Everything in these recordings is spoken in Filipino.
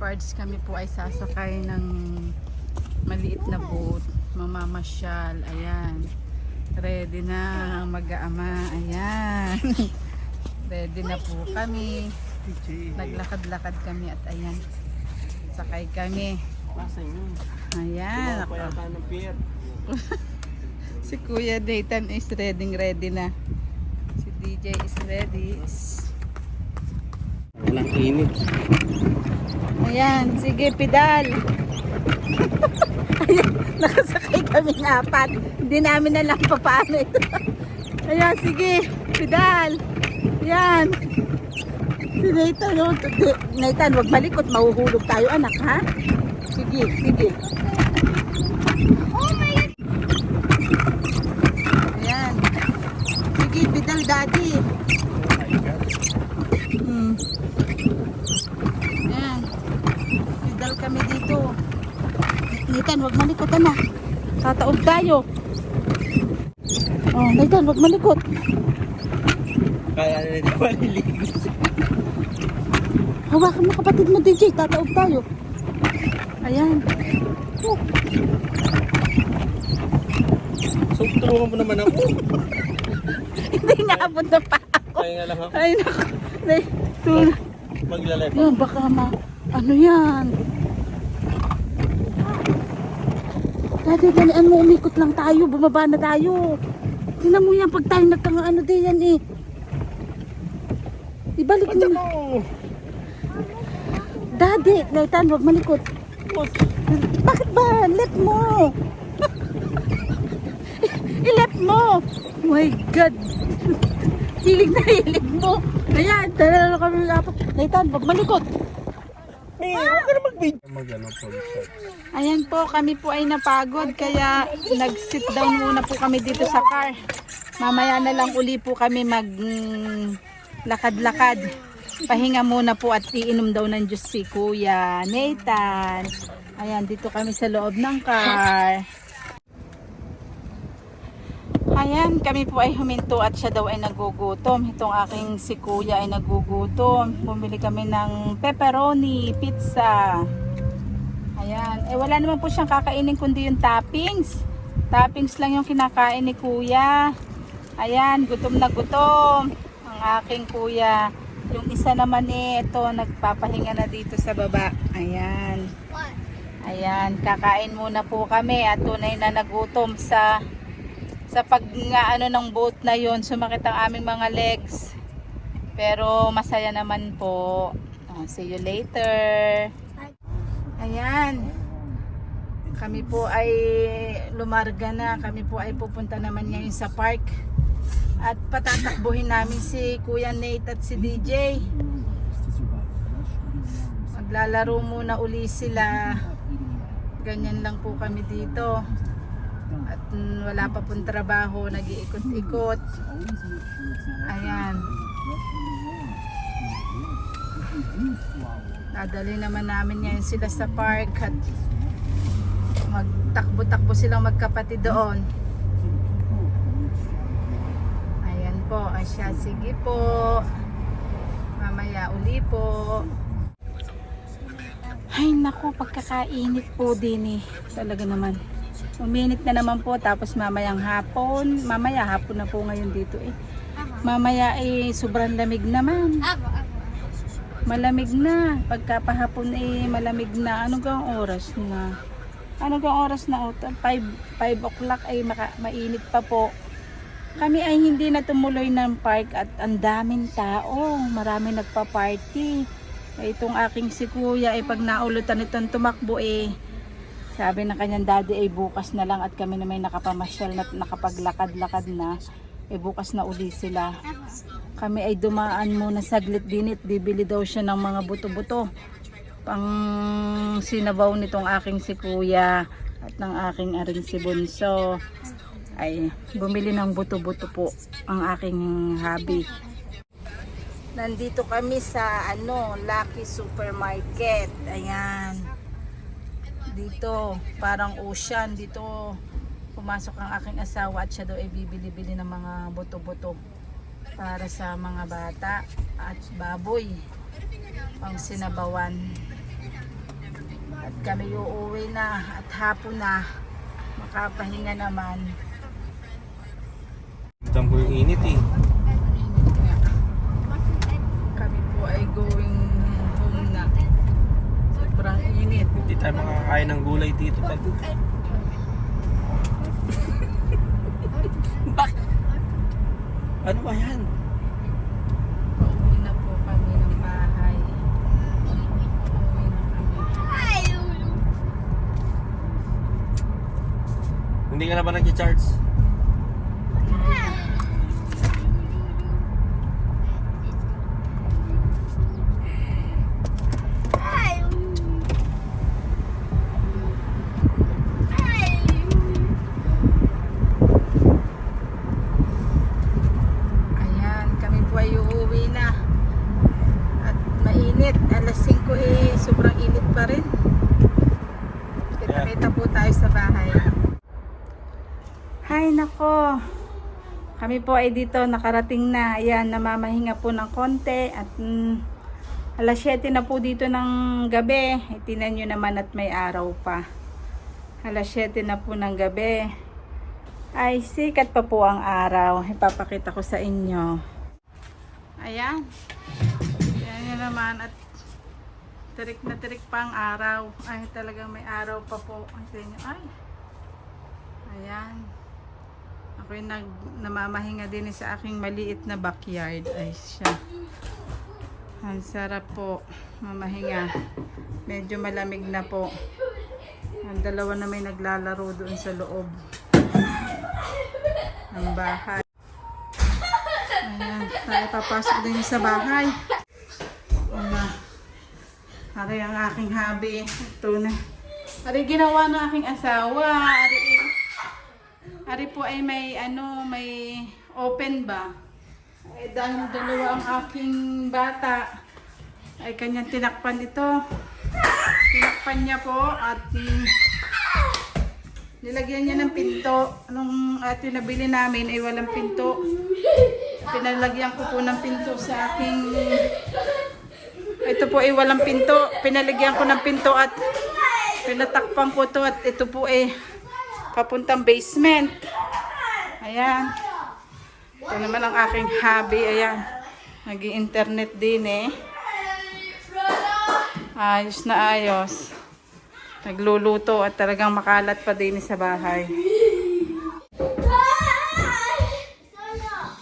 parts kami po ay sasakay ng maliit na boat, mamamasyal. Ayan, ready na ang mag-aama. Ayan. Ready na po kami, naglakad-lakad kami at ayan, sakay kami. Ayan, si Kuya Nathan is ready na, si DJ is ready. Walang init. Ayan, sige, pedal. Ayan, nakasakay kami ng apat. Hindi namin alam pa paano ito. Ayan, sige, pedal. Ayan. Si Nathan, no? Nathan, wag malikot, mahuhulog tayo, anak, ha? Sige, sige. Oh my God. Ayan. Sige, pedal, daddy. Ayan. Pedal kami dito. Nathan, wag malikot, anak. Tataob tayo. Oh, Nathan, wag malikot. Kaya na nito palilig. Hawakan mo kapatid mo, DJ. Tataob tayo. Ayan. Oh. So, tulungan mo naman ako. Hindi naabot na pa ako. Kaya nga lang ako. Ay, naku. Maglalay pa. Yan, baka ano yan? Dati, dalian mo, umikot lang tayo. Bumaba na tayo. Tingnan mo yan, pag tayo nagkang-ano din yan eh. Ibalik mo. Daddy, Nathan, huwag malikot. Bakit ba? Let mo. I-let mo. Oh my God. Hilig na hilig mo. Ayan, tara na kami dapat. Nathan, huwag malikot. Huwag ka na mag-video. Ayan po, kami po ay napagod kaya nag-sit down muna po kami dito sa car. Mamaya na lang uli po kami mag lakad-lakad. Pahinga muna po at iinom daw ng juice si Kuya Nathan. Ayan, dito kami sa loob ng car. Ayan, kami po ay huminto at siya daw ay nagugutom. Itong aking si Kuya ay nagugutom. Bumili kami ng pepperoni pizza. Ayan, eh wala naman po siyang kakainin kundi yung toppings. Toppings lang yung kinakain ni Kuya. Ayan, gutom na gutom ang aking Kuya. Yung isa naman eh, ito, nagpapahinga na dito sa baba. Ayan. Ayan, kakain muna po kami at tunay na nagutom sa pag nga ano ng boat na yon, sumakit ang aming mga legs. Pero masaya naman po. Oh, see you later. Ayan. Kami po ay lumarga na. Kami po ay pupunta naman ngayon sa park. At patatakbuhin namin si Kuya Nate at si DJ. Maglalaro muna uli sila. Ganyan lang po kami dito. At wala pa pong trabaho, nag-iikot-ikot. Ayan. Dadali naman namin ngayon sila sa park at magtakbo-takbo silang magkapatid doon. Ayan po, asya, sige po. Mamaya uli po. Ay nako, pagkakainit po din eh. Talaga naman. Uminit na naman po, tapos mamayang hapon. Mamaya hapon na po ngayon dito eh. Mamaya eh sobrang lamig naman. Malamig na. Pagkapahapon eh malamig na. Ano gang oras na? Ano gang oras na? 5 o'clock ay mainit pa po. Kami ay hindi na tumuloy ng park at ang daming tao. Marami nagpa-party. Itong aking si Kuya ay pag naulutan itong tumakbo eh. Sabi ng kanyang daddy ay bukas na lang at kami na may nakapamasyal na nakapaglakad-lakad na. Eh bukas na uli sila. Kami ay dumaan muna saglit dinit. Bibili daw siya ng mga buto-buto. Pang sinabaw nitong aking si Kuya at ng aking aring si Bunso. Ay bumili ng buto-buto po ang aking hobby. Nandito kami sa Lucky Supermarket. Ayan. Dito, parang ocean. Dito pumasok ang aking asawa at siya daw ay bibili-bili ng mga buto-buto para sa mga bata at baboy pang sinabawan. At kami uuwi na at hapon na. Makapahinga naman. Diyan po yung init eh. Init nga. Kami po ay going home na. Sobrang init. Hindi tayo makakain ng gulay dito. Bakit? Ano ba yan? Pauwi na po kami ng bahay. Pauwi na kami. Hindi ka na ba nag-charge? Ayan, kami po ay uuwi na. At mainit. Alas 5 eh, sobrang init pa rin. Kita-kita po tayo sa bahay. Hay nako. Kami po ay dito nakarating na. Ayan, namamahinga po ng konti. At alas 7 na po dito ng gabi. Itinan nyo naman at may araw pa. Alas 7 na po ng gabi. Ay, sikat pa po ang araw. Ipapakita ko sa inyo. Ayan. Ayan nyo naman. At tirik na tirik pa ang araw. Ay, talagang may araw pa po. Ay. Ayan. Ako'y namamahinga din sa aking maliit na backyard. Ay, siya. Ang sarap po. Mamahinga. Medyo malamig na po. Ang dalawa na may naglalaro doon sa loob ng bahay. Ayan, tayo papasok din sa bahay. Ari ang aking hobby. Ito na. Ari ginawa ng aking asawa. Ari po ay may open ba? Ay dahil dalawa ang aking bata ay kanyang tinakpan ito. Tinakpan niya po at nilagyan niya ng pinto. Nung nabili namin ay walang pinto. Pinalagyan ko po ng pinto sa aking... Ito po ay walang pinto. Pinalagyan ko ng pinto at pinatakpan ko to at ito po ay papuntang basement. Ayan. Ito naman ang aking hobby. Ayan. Nag-i-internet din eh. Ayos na ayos. Nagluluto at talagang makalat pa din sa bahay.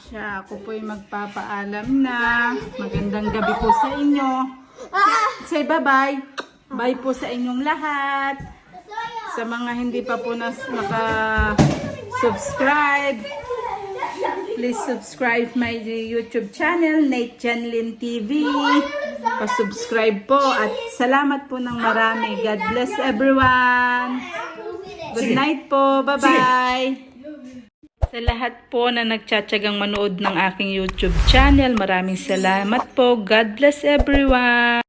Siya, ako po'y magpapaalam na. Magandang gabi po sa inyo. Say bye-bye. Bye po sa inyong lahat. Sa mga hindi pa po naka-subscribe, please subscribe my YouTube channel, Nate Janlyn TV. Pa-subscribe po at salamat po ng marami. God bless everyone. Good night po. Bye-bye. Sa lahat po na nagtsatsagang manood ng aking YouTube channel, maraming salamat po. God bless everyone.